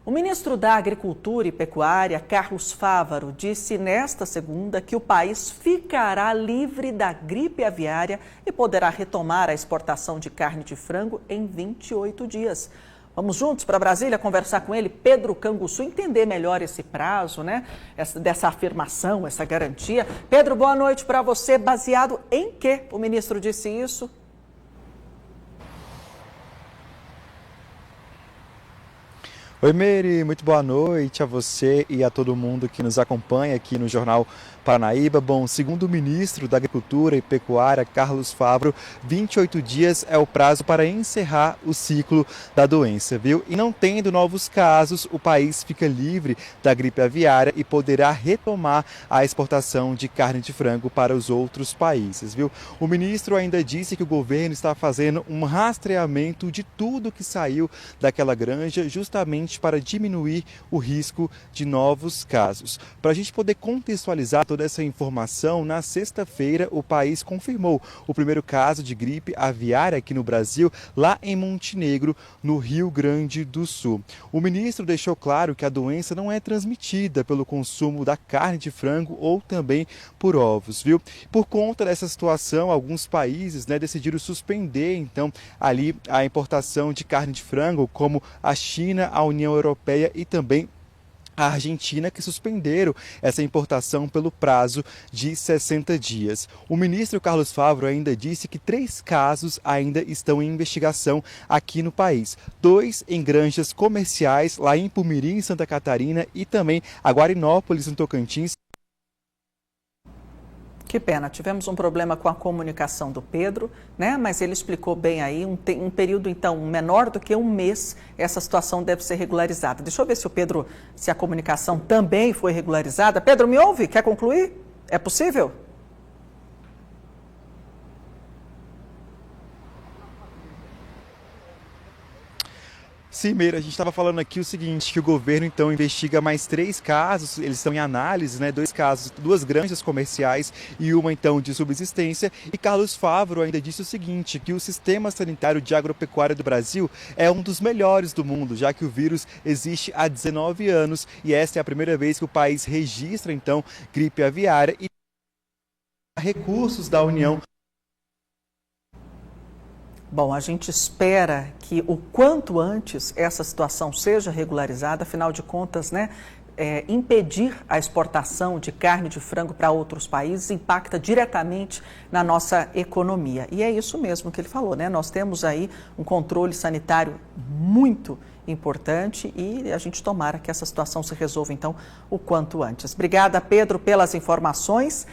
O ministro da Agricultura e Pecuária, Carlos Fávaro, disse nesta segunda que o país ficará livre da gripe aviária e poderá retomar a exportação de carne de frango em 28 dias. Vamos juntos para Brasília conversar com ele, Pedro Canguçu, entender melhor esse prazo, dessa afirmação, essa garantia. Pedro, boa noite para você. Baseado em que o ministro disse isso? Oi, Meire, muito boa noite a você e a todo mundo que nos acompanha aqui no Jornal Paranaíba. Bom, segundo o ministro da Agricultura e Pecuária, Carlos Fávaro, 28 dias é o prazo para encerrar o ciclo da doença, viu? E não tendo novos casos, o país fica livre da gripe aviária e poderá retomar a exportação de carne de frango para os outros países, viu? O ministro ainda disse que o governo está fazendo um rastreamento de tudo que saiu daquela granja, justamente para diminuir o risco de novos casos. Para a gente poder contextualizar toda essa informação, na sexta-feira o país confirmou o primeiro caso de gripe aviária aqui no Brasil, lá em Montenegro, no Rio Grande do Sul. O ministro deixou claro que a doença não é transmitida pelo consumo da carne de frango ou também por ovos, viu? Por conta dessa situação, alguns países decidiram suspender então ali a importação de carne de frango, como a China, a União Europeia e também a Argentina, que suspenderam essa importação pelo prazo de 60 dias. O ministro Carlos Fávaro ainda disse que 3 casos ainda estão em investigação aqui no país. 2 em granjas comerciais, lá em Pumirim, em Santa Catarina, e também a Guarinópolis, no Tocantins. Que pena, tivemos um problema com a comunicação do Pedro, mas ele explicou bem aí, um período então menor do que um mês, essa situação deve ser regularizada. Deixa eu ver se a comunicação também foi regularizada. Pedro, me ouve? Quer concluir? É possível? Sim, Meira, a gente estava falando aqui o seguinte, que o governo então investiga mais 3 casos, eles estão em análise, 2 casos, 2 granjas comerciais e uma então de subsistência. E Carlos Fávaro ainda disse o seguinte, que o sistema sanitário de agropecuária do Brasil é um dos melhores do mundo, já que o vírus existe há 19 anos e esta é a primeira vez que o país registra então gripe aviária e recursos da União. Bom, a gente espera que o quanto antes essa situação seja regularizada, afinal de contas, impedir a exportação de carne de frango para outros países impacta diretamente na nossa economia. E é isso mesmo que ele falou, Nós temos aí um controle sanitário muito importante e a gente tomara que essa situação se resolva, então, o quanto antes. Obrigada, Pedro, pelas informações.